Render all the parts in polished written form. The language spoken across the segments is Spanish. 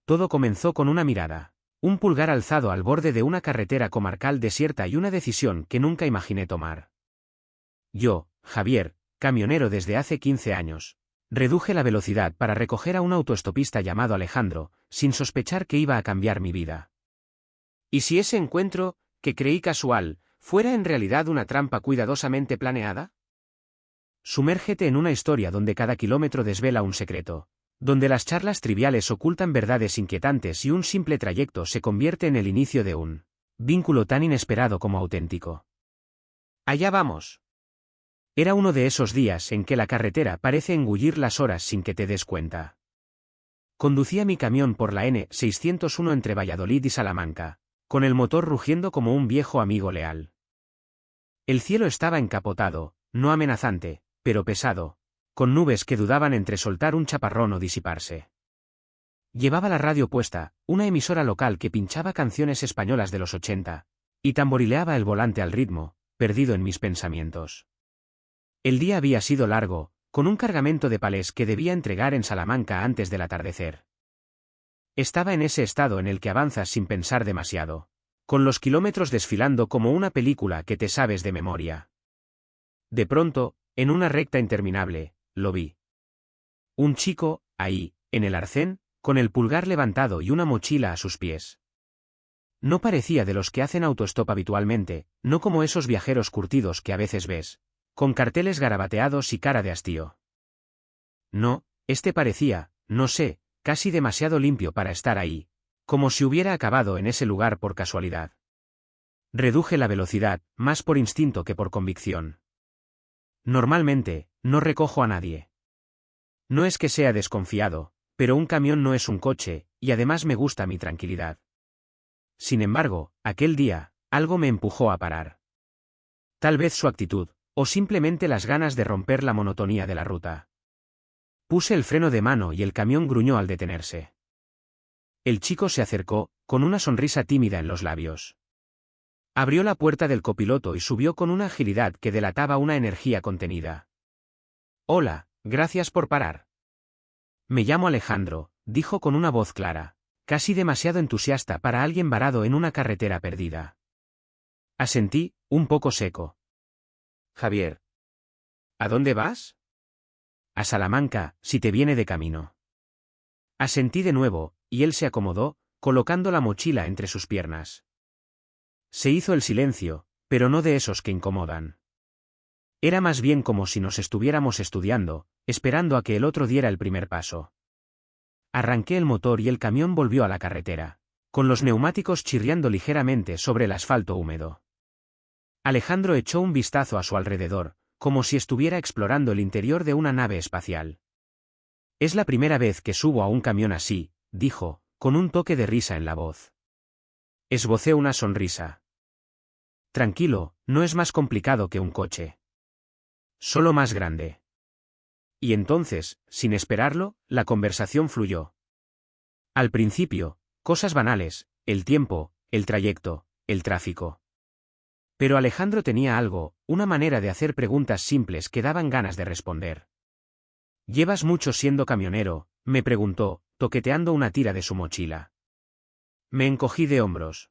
Todo comenzó con una mirada. Un pulgar alzado al borde de una carretera comarcal desierta y una decisión que nunca imaginé tomar. Yo, Javier, camionero desde hace 15 años, reduje la velocidad para recoger a un autoestopista llamado Alejandro, sin sospechar que iba a cambiar mi vida. ¿Y si ese encuentro, que creí casual, fuera en realidad una trampa cuidadosamente planeada? Sumérgete en una historia donde cada kilómetro desvela un secreto, donde las charlas triviales ocultan verdades inquietantes y un simple trayecto se convierte en el inicio de un vínculo tan inesperado como auténtico. Allá vamos. Era uno de esos días en que la carretera parece engullir las horas sin que te des cuenta. Conducía mi camión por la N601 entre Valladolid y Salamanca, con el motor rugiendo como un viejo amigo leal. El cielo estaba encapotado, no amenazante, pero pesado, con nubes que dudaban entre soltar un chaparrón o disiparse. Llevaba la radio puesta, una emisora local que pinchaba canciones españolas de los 80, y tamborileaba el volante al ritmo, perdido en mis pensamientos. El día había sido largo, con un cargamento de palés que debía entregar en Salamanca antes del atardecer. Estaba en ese estado en el que avanzas sin pensar demasiado, con los kilómetros desfilando como una película que te sabes de memoria. De pronto, en una recta interminable, lo vi. Un chico, ahí, en el arcén, con el pulgar levantado y una mochila a sus pies. No parecía de los que hacen autostop habitualmente, no como esos viajeros curtidos que a veces ves, con carteles garabateados y cara de hastío. No, este parecía, no sé, casi demasiado limpio para estar ahí, como si hubiera acabado en ese lugar por casualidad. Reduje la velocidad, más por instinto que por convicción. Normalmente, no recojo a nadie. No es que sea desconfiado, pero un camión no es un coche, y además me gusta mi tranquilidad. Sin embargo, aquel día, algo me empujó a parar. Tal vez su actitud, o simplemente las ganas de romper la monotonía de la ruta. Puse el freno de mano y el camión gruñó al detenerse. El chico se acercó, con una sonrisa tímida en los labios. Abrió la puerta del copiloto y subió con una agilidad que delataba una energía contenida. «Hola, gracias por parar». «Me llamo Alejandro», dijo con una voz clara, casi demasiado entusiasta para alguien varado en una carretera perdida. Asentí, un poco seco. «Javier. ¿A dónde vas?» «A Salamanca, si te viene de camino». Asentí de nuevo, y él se acomodó, colocando la mochila entre sus piernas. Se hizo el silencio, pero no de esos que incomodan. Era más bien como si nos estuviéramos estudiando, esperando a que el otro diera el primer paso. Arranqué el motor y el camión volvió a la carretera, con los neumáticos chirriando ligeramente sobre el asfalto húmedo. Alejandro echó un vistazo a su alrededor, como si estuviera explorando el interior de una nave espacial. «Es la primera vez que subo a un camión así», dijo, con un toque de risa en la voz. Esbocé una sonrisa. «Tranquilo, no es más complicado que un coche. Solo más grande». Y entonces, sin esperarlo, la conversación fluyó. Al principio, cosas banales, el tiempo, el trayecto, el tráfico. Pero Alejandro tenía algo, una manera de hacer preguntas simples que daban ganas de responder. «¿Llevas mucho siendo camionero?», me preguntó, toqueteando una tira de su mochila. Me encogí de hombros.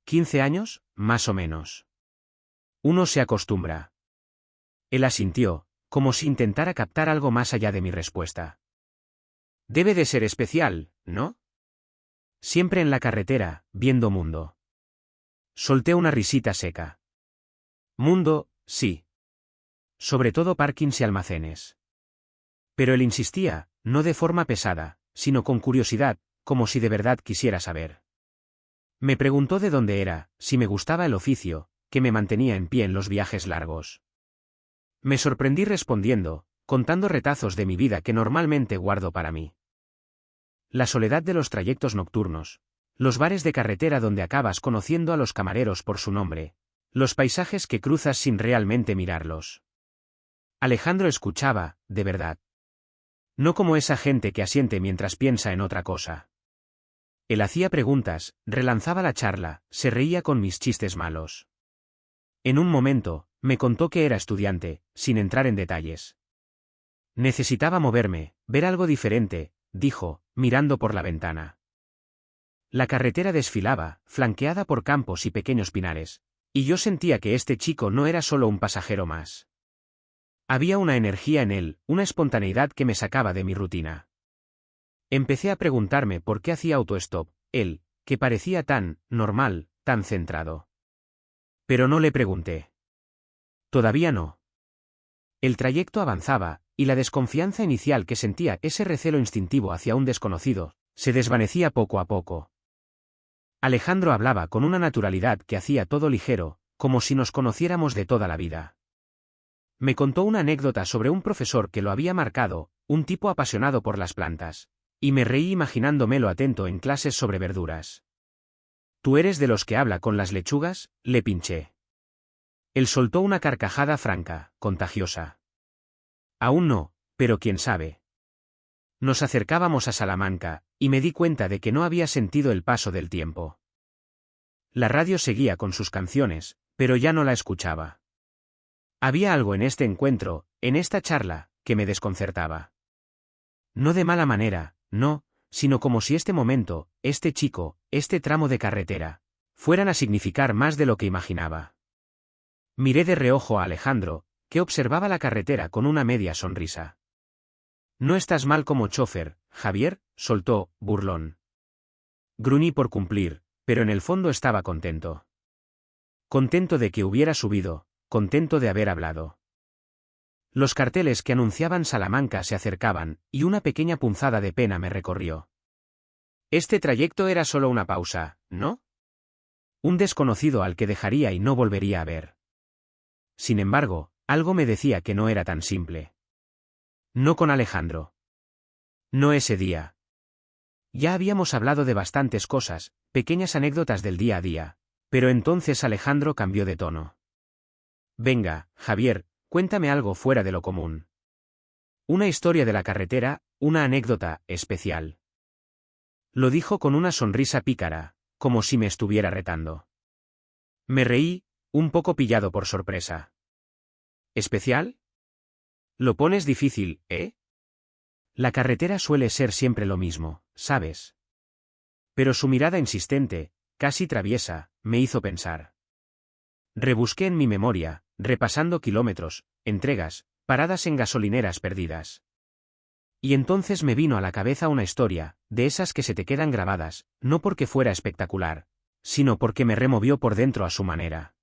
«¿15 años, más o menos». «Uno se acostumbra». Él asintió, como si intentara captar algo más allá de mi respuesta. «Debe de ser especial, ¿no?» «Siempre en la carretera, viendo mundo». Solté una risita seca. «Mundo, sí. Sobre todo parkings y almacenes». Pero él insistía, no de forma pesada, sino con curiosidad, como si de verdad quisiera saber. Me preguntó de dónde era, si me gustaba el oficio, que me mantenía en pie en los viajes largos. Me sorprendí respondiendo, contando retazos de mi vida que normalmente guardo para mí. La soledad de los trayectos nocturnos, los bares de carretera donde acabas conociendo a los camareros por su nombre, los paisajes que cruzas sin realmente mirarlos. Alejandro escuchaba, de verdad. No como esa gente que asiente mientras piensa en otra cosa. Él hacía preguntas, relanzaba la charla, se reía con mis chistes malos. En un momento, me contó que era estudiante, sin entrar en detalles. Necesitaba moverme, ver algo diferente, dijo, mirando por la ventana. La carretera desfilaba, flanqueada por campos y pequeños pinares, y yo sentía que este chico no era solo un pasajero más. Había una energía en él, una espontaneidad que me sacaba de mi rutina. Empecé a preguntarme por qué hacía autostop, él, que parecía tan normal, tan centrado. Pero no le pregunté. Todavía no. El trayecto avanzaba, y la desconfianza inicial que sentía, ese recelo instintivo hacia un desconocido, se desvanecía poco a poco. Alejandro hablaba con una naturalidad que hacía todo ligero, como si nos conociéramos de toda la vida. Me contó una anécdota sobre un profesor que lo había marcado, un tipo apasionado por las plantas, y me reí imaginándomelo atento en clases sobre verduras. ¿Tú eres de los que habla con las lechugas?, le pinché. Él soltó una carcajada franca, contagiosa. Aún no, pero quién sabe. Nos acercábamos a Salamanca, y me di cuenta de que no había sentido el paso del tiempo. La radio seguía con sus canciones, pero ya no la escuchaba. Había algo en este encuentro, en esta charla, que me desconcertaba. No de mala manera, no, sino como si este momento, este chico, este tramo de carretera, fueran a significar más de lo que imaginaba. Miré de reojo a Alejandro, que observaba la carretera con una media sonrisa. No estás mal como chofer, Javier, soltó, burlón. Gruñí por cumplir, pero en el fondo estaba contento. Contento de que hubiera subido, contento de haber hablado. Los carteles que anunciaban Salamanca se acercaban, y una pequeña punzada de pena me recorrió. Este trayecto era solo una pausa, ¿no? Un desconocido al que dejaría y no volvería a ver. Sin embargo, algo me decía que no era tan simple. No con Alejandro. No ese día. Ya habíamos hablado de bastantes cosas, pequeñas anécdotas del día a día, pero entonces Alejandro cambió de tono. Venga, Javier, cuéntame algo fuera de lo común. Una historia de la carretera, una anécdota especial. Lo dijo con una sonrisa pícara, como si me estuviera retando. Me reí, un poco pillado por sorpresa. ¿Especial? Lo pones difícil, ¿eh? La carretera suele ser siempre lo mismo, ¿sabes? Pero su mirada insistente, casi traviesa, me hizo pensar. Rebusqué en mi memoria, repasando kilómetros, entregas, paradas en gasolineras perdidas. Y entonces me vino a la cabeza una historia, de esas que se te quedan grabadas, no porque fuera espectacular, sino porque me removió por dentro a su manera.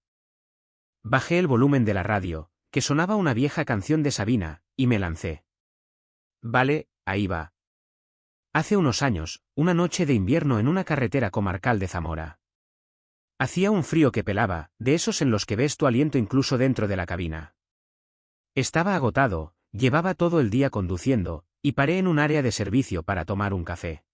Bajé el volumen de la radio, que sonaba una vieja canción de Sabina, y me lancé. Vale, ahí va. Hace unos años, una noche de invierno en una carretera comarcal de Zamora. Hacía un frío que pelaba, de esos en los que ves tu aliento incluso dentro de la cabina. Estaba agotado, llevaba todo el día conduciendo, y paré en un área de servicio para tomar un café.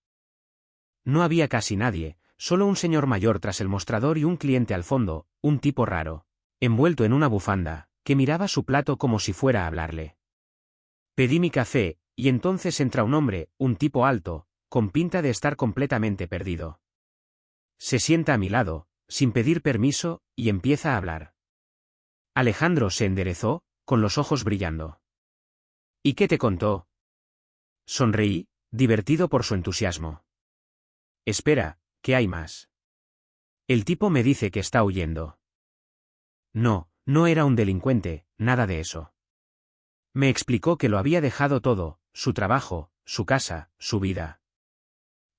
No había casi nadie, solo un señor mayor tras el mostrador y un cliente al fondo, un tipo raro, envuelto en una bufanda, que miraba su plato como si fuera a hablarle. Pedí mi café, y entonces entra un hombre, un tipo alto, con pinta de estar completamente perdido. Se sienta a mi lado, sin pedir permiso, y empieza a hablar. Alejandro se enderezó, con los ojos brillando. ¿Y qué te contó? Sonreí, divertido por su entusiasmo. Espera, ¿qué hay más? El tipo me dice que está huyendo. No, no era un delincuente, nada de eso. Me explicó que lo había dejado todo, su trabajo, su casa, su vida.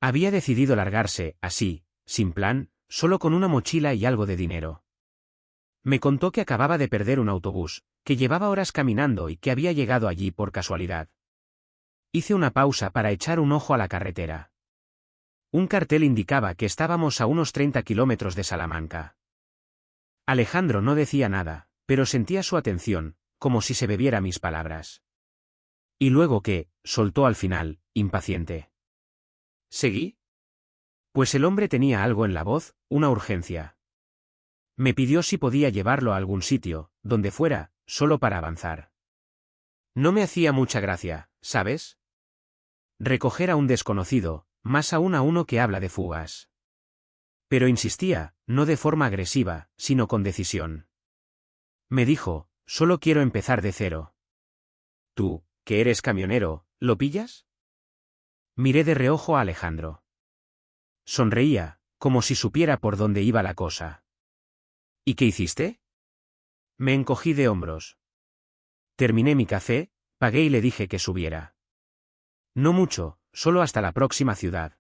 Había decidido largarse, así, sin plan, solo con una mochila y algo de dinero. Me contó que acababa de perder un autobús, que llevaba horas caminando y que había llegado allí por casualidad. Hice una pausa para echar un ojo a la carretera. Un cartel indicaba que estábamos a unos 30 kilómetros de Salamanca. Alejandro no decía nada, pero sentía su atención, como si se bebiera mis palabras. Y luego que, soltó al final, impaciente. ¿Seguí? Pues el hombre tenía algo en la voz, una urgencia. Me pidió si podía llevarlo a algún sitio, donde fuera, solo para avanzar. No me hacía mucha gracia, ¿sabes? Recoger a un desconocido, más aún a uno que habla de fugas. Pero insistía, no de forma agresiva, sino con decisión. Me dijo, solo quiero empezar de cero. Tú, que eres camionero, ¿lo pillas? Miré de reojo a Alejandro. Sonreía, como si supiera por dónde iba la cosa. ¿Y qué hiciste? Me encogí de hombros. Terminé mi café, pagué y le dije que subiera. No mucho, solo hasta la próxima ciudad.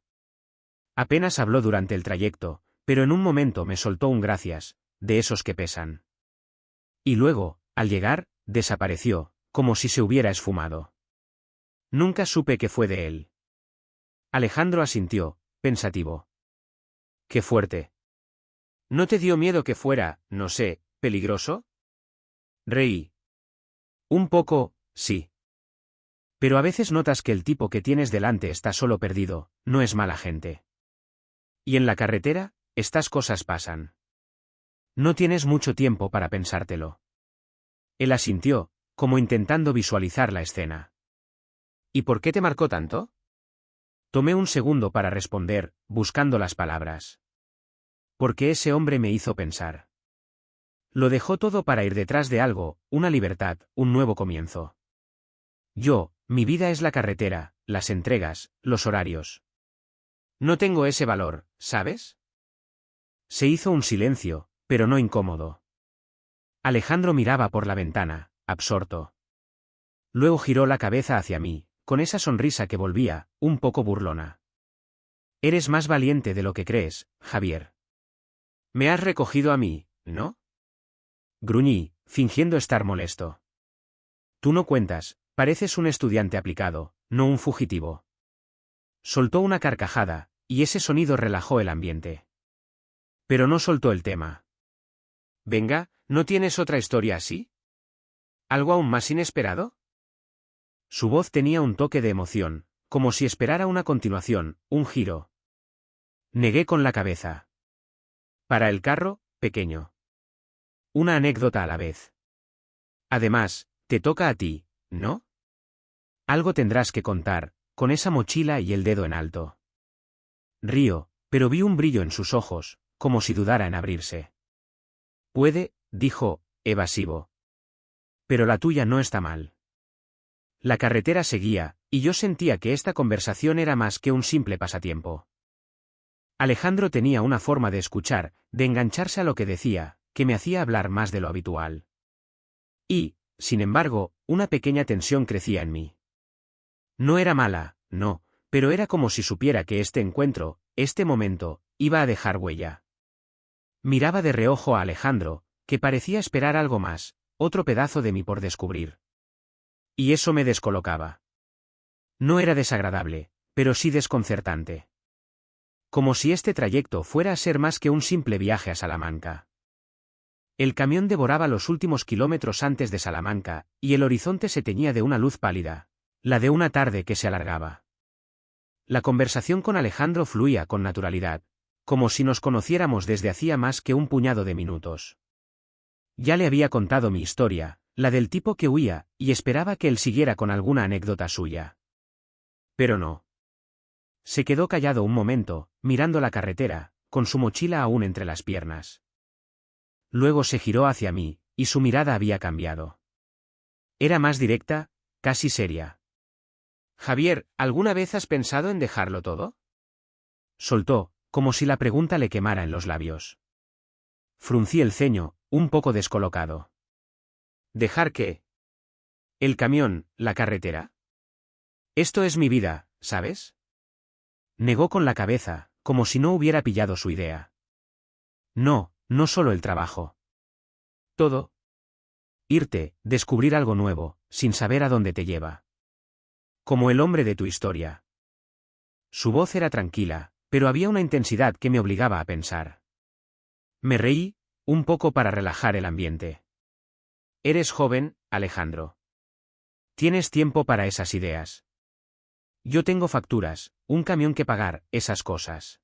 Apenas habló durante el trayecto, pero en un momento me soltó un gracias, de esos que pesan. Y luego, al llegar, desapareció, como si se hubiera esfumado. Nunca supe qué fue de él. Alejandro asintió, pensativo. Qué fuerte. ¿No te dio miedo que fuera, no sé, peligroso? Reí. Un poco, sí. Pero a veces notas que el tipo que tienes delante está solo perdido, no es mala gente. Y en la carretera, estas cosas pasan. No tienes mucho tiempo para pensártelo. Él asintió, como intentando visualizar la escena. ¿Y por qué te marcó tanto? Tomé un segundo para responder, buscando las palabras. Porque ese hombre me hizo pensar. Lo dejó todo para ir detrás de algo, una libertad, un nuevo comienzo. Mi vida es la carretera, las entregas, los horarios. No tengo ese valor, ¿sabes? Se hizo un silencio, pero no incómodo. Alejandro miraba por la ventana, absorto. Luego giró la cabeza hacia mí, con esa sonrisa que volvía, un poco burlona. Eres más valiente de lo que crees, Javier. Me has recogido a mí, ¿no? Gruñí, fingiendo estar molesto. Tú no cuentas, pareces un estudiante aplicado, no un fugitivo. Soltó una carcajada, y ese sonido relajó el ambiente. Pero no soltó el tema. Venga, ¿no tienes otra historia así? ¿Algo aún más inesperado? Su voz tenía un toque de emoción, como si esperara una continuación, un giro. Negué con la cabeza. Para el carro, pequeño. Una anécdota a la vez. Además, te toca a ti, ¿no? Algo tendrás que contar, con esa mochila y el dedo en alto. Río, pero vi un brillo en sus ojos, como si dudara en abrirse. Puede, dijo, evasivo. Pero la tuya no está mal. La carretera seguía, y yo sentía que esta conversación era más que un simple pasatiempo. Alejandro tenía una forma de escuchar, de engancharse a lo que decía, que me hacía hablar más de lo habitual. Y, sin embargo, una pequeña tensión crecía en mí. No era mala, no, pero era como si supiera que este encuentro, este momento, iba a dejar huella. Miraba de reojo a Alejandro, que parecía esperar algo más, otro pedazo de mí por descubrir. Y eso me descolocaba. No era desagradable, pero sí desconcertante. Como si este trayecto fuera a ser más que un simple viaje a Salamanca. El camión devoraba los últimos kilómetros antes de Salamanca, y el horizonte se teñía de una luz pálida, la de una tarde que se alargaba. La conversación con Alejandro fluía con naturalidad, como si nos conociéramos desde hacía más que un puñado de minutos. Ya le había contado mi historia, la del tipo que huía, y esperaba que él siguiera con alguna anécdota suya. Pero no. Se quedó callado un momento, mirando la carretera, con su mochila aún entre las piernas. Luego se giró hacia mí, y su mirada había cambiado. Era más directa, casi seria. Javier, ¿alguna vez has pensado en dejarlo todo? Soltó, como si la pregunta le quemara en los labios. Fruncí el ceño, un poco descolocado. ¿Dejar qué? El camión, la carretera. Esto es mi vida, ¿sabes? Negó con la cabeza, como si no hubiera pillado su idea. No, no solo el trabajo. Todo. Irte, descubrir algo nuevo, sin saber a dónde te lleva. Como el hombre de tu historia. Su voz era tranquila, pero había una intensidad que me obligaba a pensar. Me reí, un poco para relajar el ambiente. Eres joven, Alejandro. Tienes tiempo para esas ideas. Yo tengo facturas, un camión que pagar, esas cosas.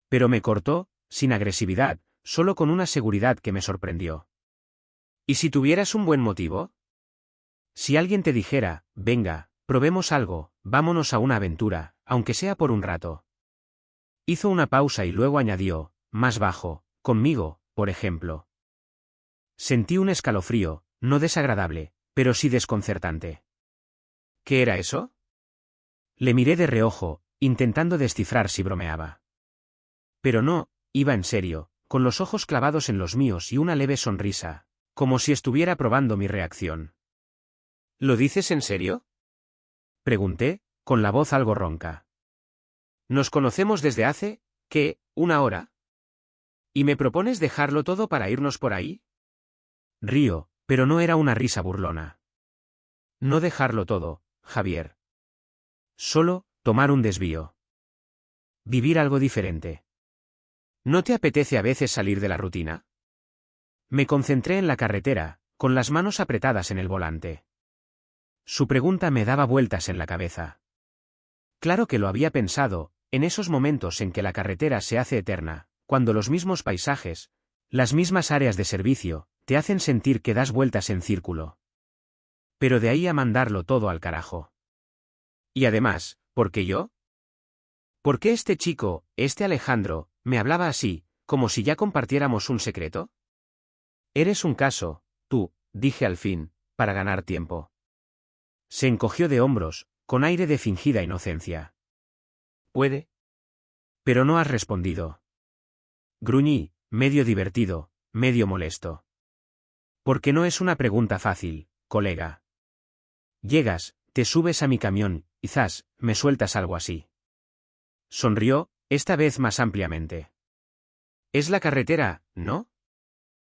Pero me cortó, sin agresividad, solo con una seguridad que me sorprendió. ¿Y si tuvieras un buen motivo? Si alguien te dijera, venga, probemos algo, vámonos a una aventura, aunque sea por un rato. Hizo una pausa y luego añadió, más bajo, conmigo, por ejemplo. Sentí un escalofrío, no desagradable, pero sí desconcertante. ¿Qué era eso? Le miré de reojo, intentando descifrar si bromeaba. Pero no, iba en serio, con los ojos clavados en los míos y una leve sonrisa, como si estuviera probando mi reacción. ¿Lo dices en serio? Pregunté, con la voz algo ronca. Nos conocemos desde hace, ¿qué, una hora? ¿Y me propones dejarlo todo para irnos por ahí? Río, pero no era una risa burlona. No dejarlo todo, Javier. Solo, tomar un desvío. Vivir algo diferente. ¿No te apetece a veces salir de la rutina? Me concentré en la carretera, con las manos apretadas en el volante. Su pregunta me daba vueltas en la cabeza. Claro que lo había pensado, en esos momentos en que la carretera se hace eterna, cuando los mismos paisajes, las mismas áreas de servicio, te hacen sentir que das vueltas en círculo. Pero de ahí a mandarlo todo al carajo. Y además, ¿por qué yo? ¿Por qué este chico, este Alejandro, me hablaba así, como si ya compartiéramos un secreto? Eres un caso, tú, dije al fin, para ganar tiempo. Se encogió de hombros, con aire de fingida inocencia. ¿Puede? Pero no has respondido. Gruñí, medio divertido, medio molesto. Porque no es una pregunta fácil, colega. Llegas, te subes a mi camión, quizás, me sueltas algo así. Sonrió, esta vez más ampliamente. Es la carretera, ¿no?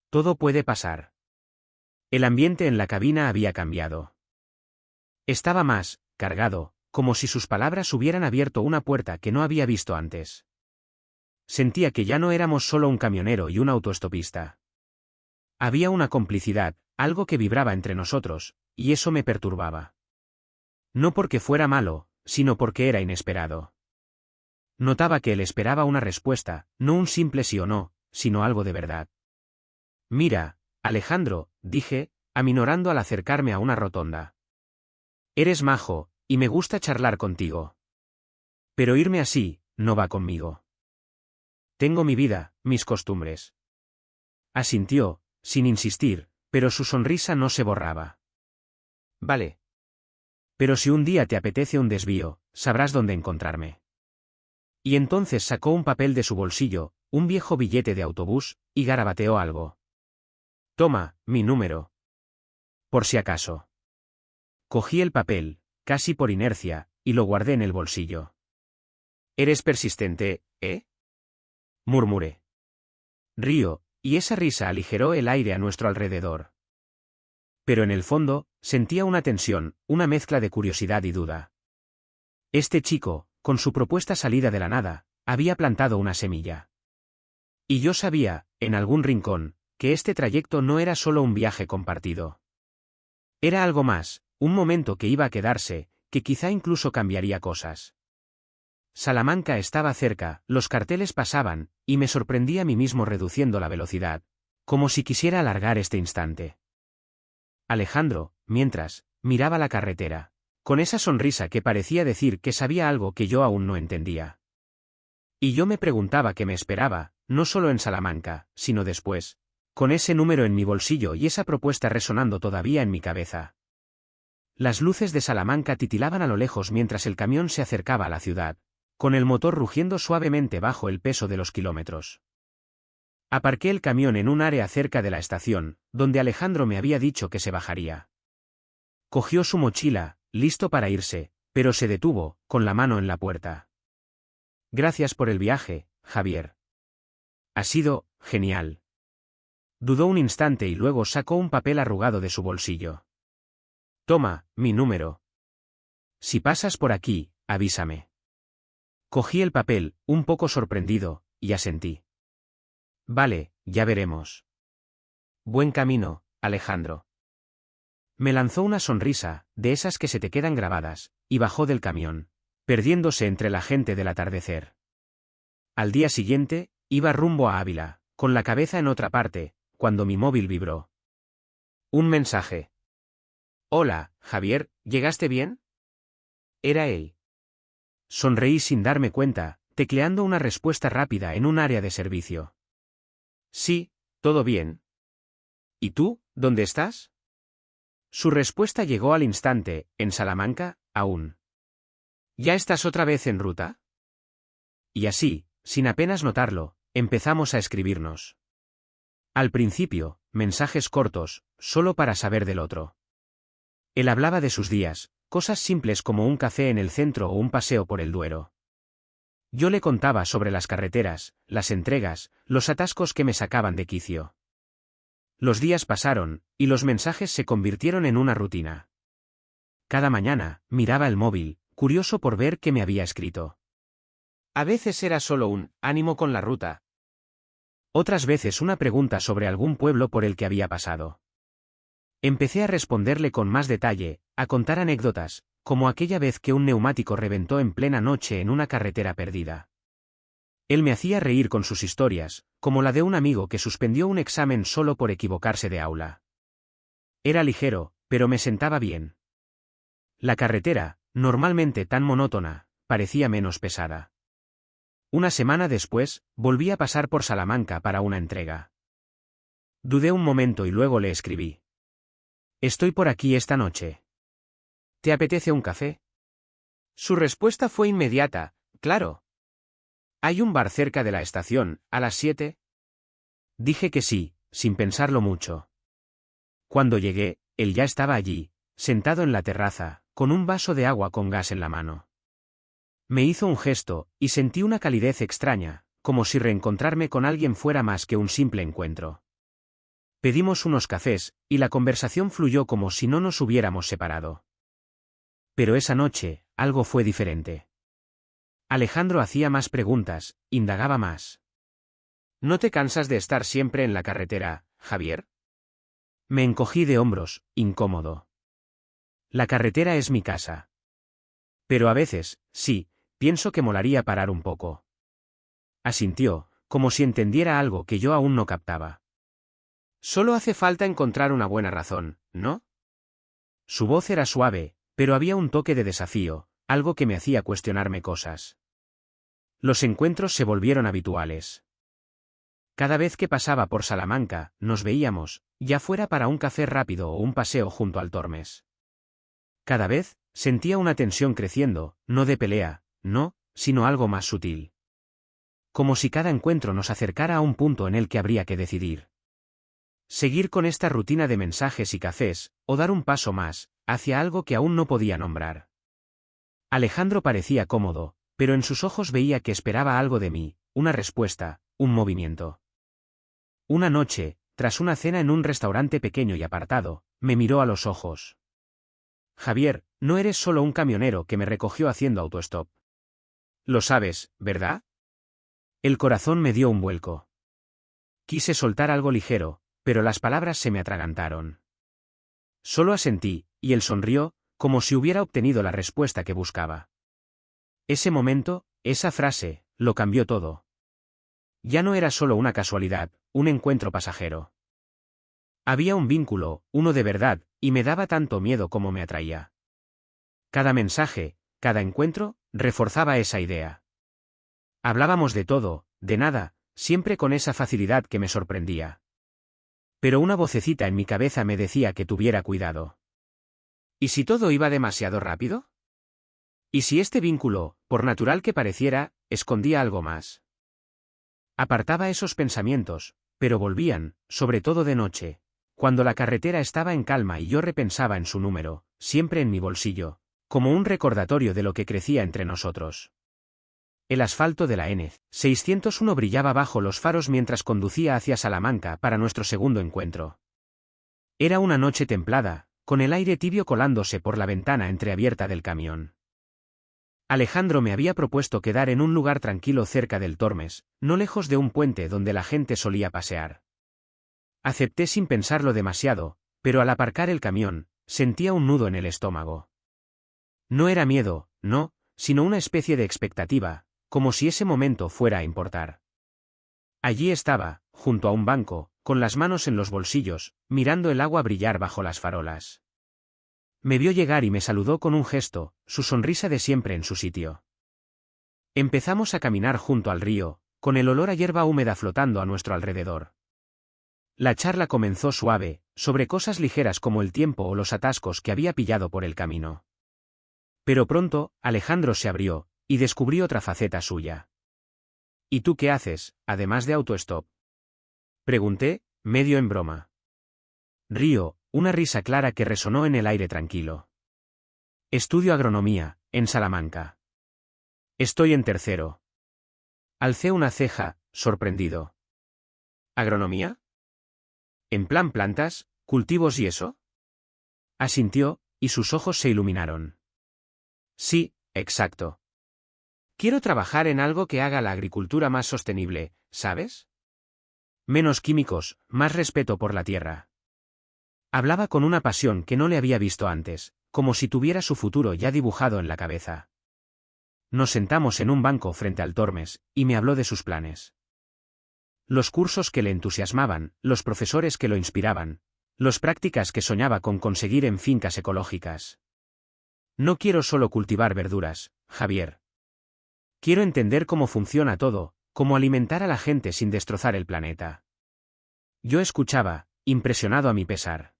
Todo puede pasar. El ambiente en la cabina había cambiado. Estaba más, cargado, como si sus palabras hubieran abierto una puerta que no había visto antes. Sentía que ya no éramos solo un camionero y un autoestopista. Había una complicidad, algo que vibraba entre nosotros, y eso me perturbaba. No porque fuera malo, sino porque era inesperado. Notaba que él esperaba una respuesta, no un simple sí o no, sino algo de verdad. Mira, Alejandro, dije, aminorando al acercarme a una rotonda. Eres majo, y me gusta charlar contigo. Pero irme así, no va conmigo. Tengo mi vida, mis costumbres. Asintió, sin insistir, pero su sonrisa no se borraba. Vale. Pero si un día te apetece un desvío, sabrás dónde encontrarme. Y entonces sacó un papel de su bolsillo, un viejo billete de autobús, y garabateó algo. Toma, mi número. Por si acaso. Cogí el papel, casi por inercia, y lo guardé en el bolsillo. Eres persistente, ¿eh? Murmuré. Río, y esa risa aligeró el aire a nuestro alrededor. Pero en el fondo, sentía una tensión, una mezcla de curiosidad y duda. Este chico, con su propuesta salida de la nada, había plantado una semilla. Y yo sabía, en algún rincón, que este trayecto no era solo un viaje compartido. Era algo más, un momento que iba a quedarse, que quizá incluso cambiaría cosas. Salamanca estaba cerca, los carteles pasaban, y me sorprendí a mí mismo reduciendo la velocidad, como si quisiera alargar este instante. Alejandro, mientras, miraba la carretera, con esa sonrisa que parecía decir que sabía algo que yo aún no entendía. Y yo me preguntaba qué me esperaba, no solo en Salamanca, sino después, con ese número en mi bolsillo y esa propuesta resonando todavía en mi cabeza. Las luces de Salamanca titilaban a lo lejos mientras el camión se acercaba a la ciudad, con el motor rugiendo suavemente bajo el peso de los kilómetros. Aparqué el camión en un área cerca de la estación, donde Alejandro me había dicho que se bajaría. Cogió su mochila, listo para irse, pero se detuvo, con la mano en la puerta. Gracias por el viaje, Javier. Ha sido genial. Dudó un instante y luego sacó un papel arrugado de su bolsillo. Toma, mi número. Si pasas por aquí, avísame. Cogí el papel, un poco sorprendido, y asentí. Vale, ya veremos. Buen camino, Alejandro. Me lanzó una sonrisa, de esas que se te quedan grabadas, y bajó del camión, perdiéndose entre la gente del atardecer. Al día siguiente, iba rumbo a Ávila, con la cabeza en otra parte, cuando mi móvil vibró. Un mensaje. Hola, Javier, ¿llegaste bien? Era él. Sonreí sin darme cuenta, tecleando una respuesta rápida en un área de servicio. Sí, todo bien. ¿Y tú, dónde estás? Su respuesta llegó al instante, en Salamanca, aún. ¿Ya estás otra vez en ruta? Y así, sin apenas notarlo, empezamos a escribirnos. Al principio, mensajes cortos, solo para saber del otro. Él hablaba de sus días, cosas simples como un café en el centro o un paseo por el Duero. Yo le contaba sobre las carreteras, las entregas, los atascos que me sacaban de quicio. Los días pasaron, y los mensajes se convirtieron en una rutina. Cada mañana, miraba el móvil, curioso por ver qué me había escrito. A veces era solo un «ánimo con la ruta». Otras veces una pregunta sobre algún pueblo por el que había pasado. Empecé a responderle con más detalle, a contar anécdotas, como aquella vez que un neumático reventó en plena noche en una carretera perdida. Él me hacía reír con sus historias, como la de un amigo que suspendió un examen solo por equivocarse de aula. Era ligero, pero me sentaba bien. La carretera, normalmente tan monótona, parecía menos pesada. Una semana después, volví a pasar por Salamanca para una entrega. Dudé un momento y luego le escribí. Estoy por aquí esta noche. ¿Te apetece un café? Su respuesta fue inmediata, claro. ¿Hay un bar cerca de la estación, a las 7? Dije que sí, sin pensarlo mucho. Cuando llegué, él ya estaba allí, sentado en la terraza, con un vaso de agua con gas en la mano. Me hizo un gesto, y sentí una calidez extraña, como si reencontrarme con alguien fuera más que un simple encuentro. Pedimos unos cafés, y la conversación fluyó como si no nos hubiéramos separado. Pero esa noche, algo fue diferente. Alejandro hacía más preguntas, indagaba más. ¿No te cansas de estar siempre en la carretera, Javier? Me encogí de hombros, incómodo. La carretera es mi casa. Pero a veces, sí, pienso que molaría parar un poco. Asintió, como si entendiera algo que yo aún no captaba. Solo hace falta encontrar una buena razón, ¿no? Su voz era suave, pero había un toque de desafío, algo que me hacía cuestionarme cosas. Los encuentros se volvieron habituales. Cada vez que pasaba por Salamanca, nos veíamos, ya fuera para un café rápido o un paseo junto al Tormes. Cada vez, sentía una tensión creciendo, no de pelea, no, sino algo más sutil. Como si cada encuentro nos acercara a un punto en el que habría que decidir. Seguir con esta rutina de mensajes y cafés, o dar un paso más, hacia algo que aún no podía nombrar. Alejandro parecía cómodo, pero en sus ojos veía que esperaba algo de mí, una respuesta, un movimiento. Una noche, tras una cena en un restaurante pequeño y apartado, me miró a los ojos. Javier, no eres solo un camionero que me recogió haciendo autostop. Lo sabes, ¿verdad? El corazón me dio un vuelco. Quise soltar algo ligero, pero las palabras se me atragantaron. Solo asentí, y él sonrió, como si hubiera obtenido la respuesta que buscaba. Ese momento, esa frase, lo cambió todo. Ya no era solo una casualidad, un encuentro pasajero. Había un vínculo, uno de verdad, y me daba tanto miedo como me atraía. Cada mensaje, cada encuentro, reforzaba esa idea. Hablábamos de todo, de nada, siempre con esa facilidad que me sorprendía. Pero una vocecita en mi cabeza me decía que tuviera cuidado. ¿Y si todo iba demasiado rápido? ¿Y si este vínculo, por natural que pareciera, escondía algo más? Apartaba esos pensamientos, pero volvían, sobre todo de noche, cuando la carretera estaba en calma y yo repensaba en su número, siempre en mi bolsillo, como un recordatorio de lo que crecía entre nosotros. El asfalto de la N601 brillaba bajo los faros mientras conducía hacia Salamanca para nuestro segundo encuentro. Era una noche templada, con el aire tibio colándose por la ventana entreabierta del camión. Alejandro me había propuesto quedar en un lugar tranquilo cerca del Tormes, no lejos de un puente donde la gente solía pasear. Acepté sin pensarlo demasiado, pero al aparcar el camión, sentía un nudo en el estómago. No era miedo, no, sino una especie de expectativa, como si ese momento fuera a importar. Allí estaba, junto a un banco, con las manos en los bolsillos, mirando el agua brillar bajo las farolas. Me vio llegar y me saludó con un gesto, su sonrisa de siempre en su sitio. Empezamos a caminar junto al río, con el olor a hierba húmeda flotando a nuestro alrededor. La charla comenzó suave, sobre cosas ligeras como el tiempo o los atascos que había pillado por el camino. Pero pronto, Alejandro se abrió, y descubrí otra faceta suya. ¿Y tú qué haces, además de autostop? Pregunté, medio en broma. Río, una risa clara que resonó en el aire tranquilo. Estudio agronomía, en Salamanca. Estoy en tercero. Alcé una ceja, sorprendido. ¿Agronomía? ¿En plan plantas, cultivos y eso? Asintió, y sus ojos se iluminaron. Sí, exacto. Quiero trabajar en algo que haga la agricultura más sostenible, ¿sabes? Menos químicos, más respeto por la tierra. Hablaba con una pasión que no le había visto antes, como si tuviera su futuro ya dibujado en la cabeza. Nos sentamos en un banco frente al Tormes, y me habló de sus planes. Los cursos que le entusiasmaban, los profesores que lo inspiraban, las prácticas que soñaba con conseguir en fincas ecológicas. No quiero solo cultivar verduras, Javier. Quiero entender cómo funciona todo, cómo alimentar a la gente sin destrozar el planeta. Yo escuchaba, impresionado a mi pesar.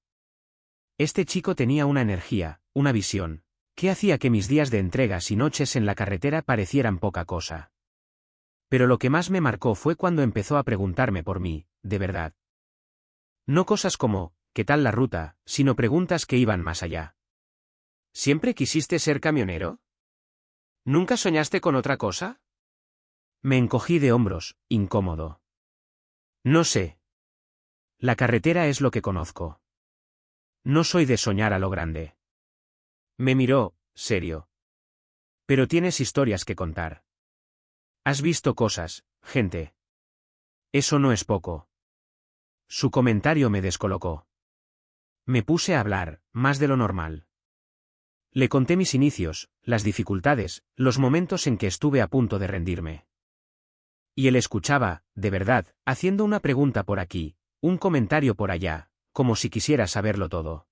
Este chico tenía una energía, una visión, que hacía que mis días de entregas y noches en la carretera parecieran poca cosa. Pero lo que más me marcó fue cuando empezó a preguntarme por mí, de verdad. No cosas como, ¿qué tal la ruta?, sino preguntas que iban más allá. ¿Siempre quisiste ser camionero? ¿Nunca soñaste con otra cosa? Me encogí de hombros, incómodo. No sé. La carretera es lo que conozco. No soy de soñar a lo grande. Me miró, serio. Pero tienes historias que contar. Has visto cosas, gente. Eso no es poco. Su comentario me descolocó. Me puse a hablar, más de lo normal. Le conté mis inicios, las dificultades, los momentos en que estuve a punto de rendirme. Y él escuchaba, de verdad, haciendo una pregunta por aquí, un comentario por allá, como si quisiera saberlo todo.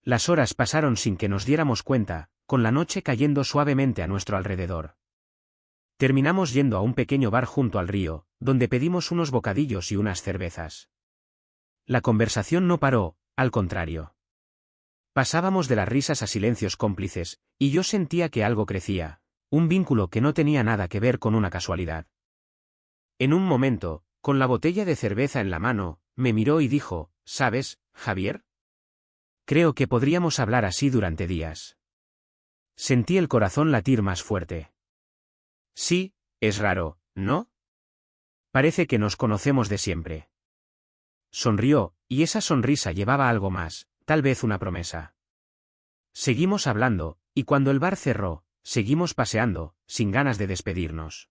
Las horas pasaron sin que nos diéramos cuenta, con la noche cayendo suavemente a nuestro alrededor. Terminamos yendo a un pequeño bar junto al río, donde pedimos unos bocadillos y unas cervezas. La conversación no paró, al contrario. Pasábamos de las risas a silencios cómplices, y yo sentía que algo crecía, un vínculo que no tenía nada que ver con una casualidad. En un momento, con la botella de cerveza en la mano, me miró y dijo, ¿sabes, Javier? Creo que podríamos hablar así durante días. Sentí el corazón latir más fuerte. Sí, es raro, ¿no? Parece que nos conocemos de siempre. Sonrió, y esa sonrisa llevaba algo más, tal vez una promesa. Seguimos hablando, y cuando el bar cerró, seguimos paseando, sin ganas de despedirnos.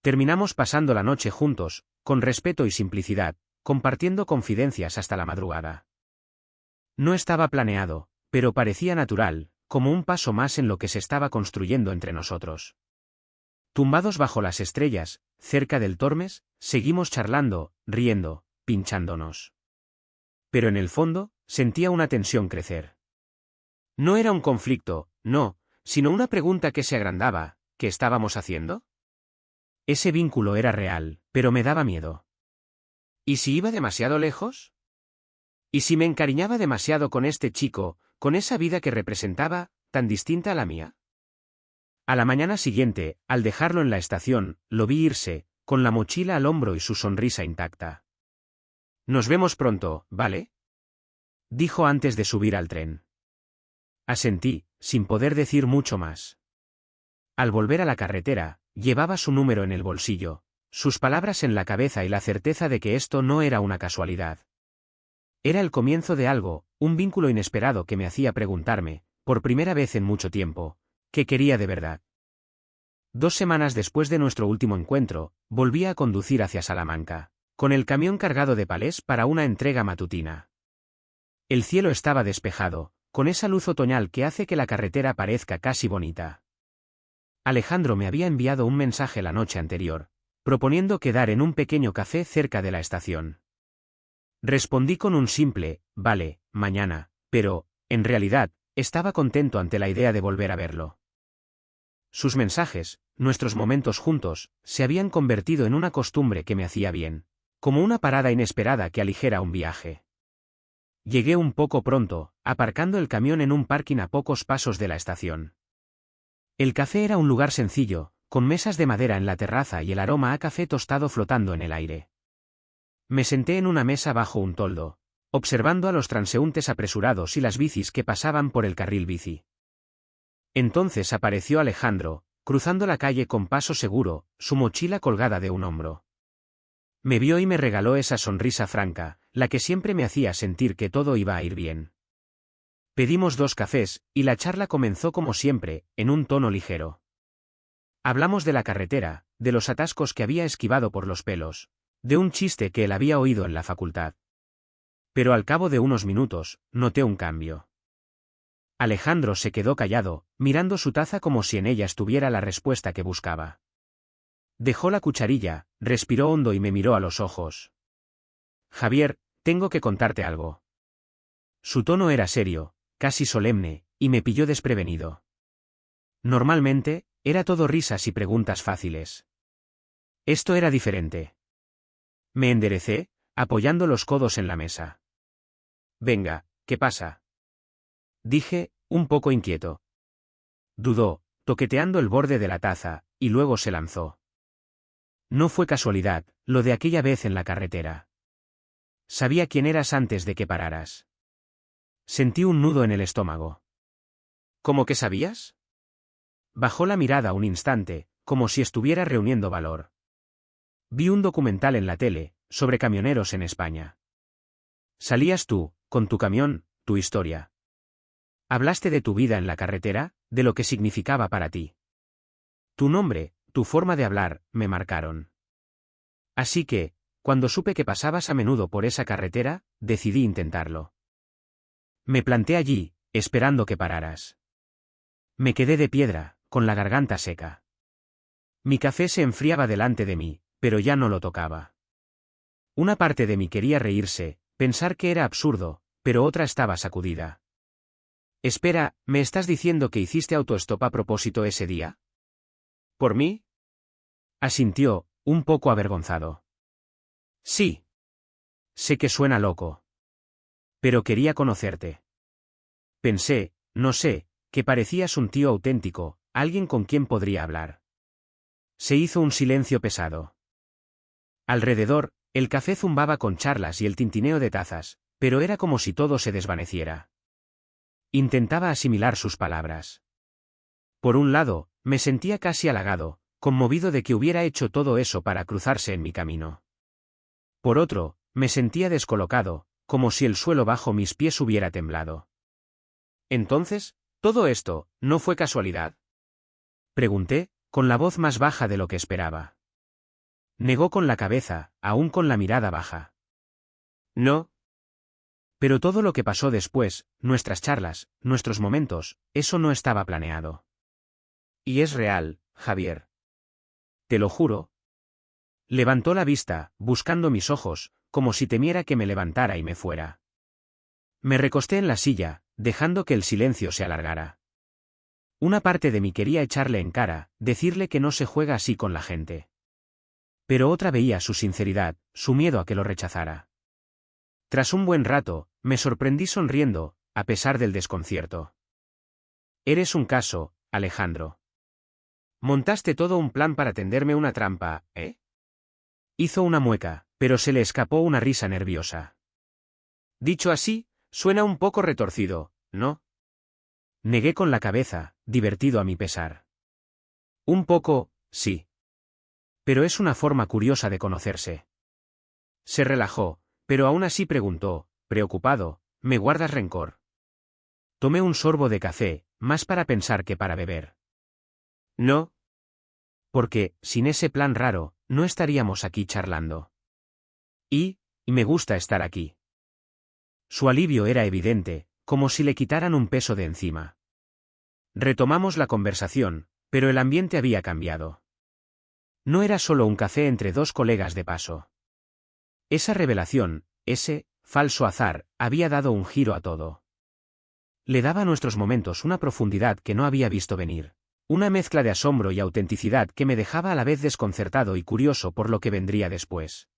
Terminamos pasando la noche juntos, con respeto y simplicidad, compartiendo confidencias hasta la madrugada. No estaba planeado, pero parecía natural, como un paso más en lo que se estaba construyendo entre nosotros. Tumbados bajo las estrellas, cerca del Tormes, seguimos charlando, riendo, pinchándonos. Pero en el fondo, sentía una tensión crecer. No era un conflicto, no, sino una pregunta que se agrandaba, ¿qué estábamos haciendo? Ese vínculo era real, pero me daba miedo. ¿Y si iba demasiado lejos? ¿Y si me encariñaba demasiado con este chico, con esa vida que representaba, tan distinta a la mía? A la mañana siguiente, al dejarlo en la estación, lo vi irse, con la mochila al hombro y su sonrisa intacta. Nos vemos pronto, ¿vale? Dijo antes de subir al tren. Asentí, sin poder decir mucho más. Al volver a la carretera, llevaba su número en el bolsillo, sus palabras en la cabeza y la certeza de que esto no era una casualidad. Era el comienzo de algo, un vínculo inesperado que me hacía preguntarme, por primera vez en mucho tiempo, ¿qué quería de verdad? 2 semanas después de nuestro último encuentro, volví a conducir hacia Salamanca, con el camión cargado de palés para una entrega matutina. El cielo estaba despejado, con esa luz otoñal que hace que la carretera parezca casi bonita. Alejandro me había enviado un mensaje la noche anterior, proponiendo quedar en un pequeño café cerca de la estación. Respondí con un simple, vale, mañana, pero, en realidad, estaba contento ante la idea de volver a verlo. Sus mensajes, nuestros momentos juntos, se habían convertido en una costumbre que me hacía bien, como una parada inesperada que aligera un viaje. Llegué un poco pronto, aparcando el camión en un parking a pocos pasos de la estación. El café era un lugar sencillo, con mesas de madera en la terraza y el aroma a café tostado flotando en el aire. Me senté en una mesa bajo un toldo, observando a los transeúntes apresurados y las bicis que pasaban por el carril bici. Entonces apareció Alejandro, cruzando la calle con paso seguro, su mochila colgada de un hombro. Me vio y me regaló esa sonrisa franca, la que siempre me hacía sentir que todo iba a ir bien. Pedimos 2 cafés, y la charla comenzó como siempre, en un tono ligero. Hablamos de la carretera, de los atascos que había esquivado por los pelos, de un chiste que él había oído en la facultad. Pero al cabo de unos minutos, noté un cambio. Alejandro se quedó callado, mirando su taza como si en ella estuviera la respuesta que buscaba. Dejó la cucharilla, respiró hondo y me miró a los ojos. Javier, tengo que contarte algo. Su tono era serio, casi solemne, y me pilló desprevenido. Normalmente, era todo risas y preguntas fáciles. Esto era diferente. Me enderecé, apoyando los codos en la mesa. Venga, ¿qué pasa? Dije, un poco inquieto. Dudó, toqueteando el borde de la taza, y luego se lanzó. No fue casualidad, lo de aquella vez en la carretera. Sabía quién eras antes de que pararas. Sentí un nudo en el estómago. ¿Cómo que sabías? Bajó la mirada un instante, como si estuviera reuniendo valor. Vi un documental en la tele, sobre camioneros en España. Salías tú, con tu camión, tu historia. Hablaste de tu vida en la carretera, de lo que significaba para ti. Tu nombre, tu forma de hablar, me marcaron. Así que, cuando supe que pasabas a menudo por esa carretera, decidí intentarlo. Me planté allí, esperando que pararas. Me quedé de piedra, con la garganta seca. Mi café se enfriaba delante de mí, pero ya no lo tocaba. Una parte de mí quería reírse, pensar que era absurdo, pero otra estaba sacudida. Espera, ¿me estás diciendo que hiciste autostop a propósito ese día? ¿Por mí? Asintió, un poco avergonzado. Sí. Sé que suena loco. Pero quería conocerte. Pensé, no sé, que parecías un tío auténtico, alguien con quien podría hablar. Se hizo un silencio pesado. Alrededor, el café zumbaba con charlas y el tintineo de tazas, pero era como si todo se desvaneciera. Intentaba asimilar sus palabras. Por un lado, me sentía casi halagado, conmovido de que hubiera hecho todo eso para cruzarse en mi camino. Por otro, me sentía descolocado, como si el suelo bajo mis pies hubiera temblado. Entonces, ¿todo esto no fue casualidad? Pregunté, con la voz más baja de lo que esperaba. Negó con la cabeza, aún con la mirada baja. No. Pero todo lo que pasó después, nuestras charlas, nuestros momentos, eso no estaba planeado. Y es real, Javier. Te lo juro. Levantó la vista, buscando mis ojos, como si temiera que me levantara y me fuera. Me recosté en la silla, dejando que el silencio se alargara. Una parte de mí quería echarle en cara, decirle que no se juega así con la gente. Pero otra veía su sinceridad, su miedo a que lo rechazara. Tras un buen rato, me sorprendí sonriendo, a pesar del desconcierto. Eres un caso, Alejandro. Montaste todo un plan para tenderme una trampa, ¿eh? Hizo una mueca, pero se le escapó una risa nerviosa. Dicho así, suena un poco retorcido, ¿no? Negué con la cabeza, divertido a mi pesar. Un poco, sí. Pero es una forma curiosa de conocerse. Se relajó, pero aún así preguntó, preocupado, ¿me guardas rencor? Tomé un sorbo de café, más para pensar que para beber. No. Porque, sin ese plan raro, no estaríamos aquí charlando. Y me gusta estar aquí. Su alivio era evidente, como si le quitaran un peso de encima. Retomamos la conversación, pero el ambiente había cambiado. No era solo un café entre 2 colegas de paso. Esa revelación, ese falso azar, había dado un giro a todo. Le daba a nuestros momentos una profundidad que no había visto venir. Una mezcla de asombro y autenticidad que me dejaba a la vez desconcertado y curioso por lo que vendría después.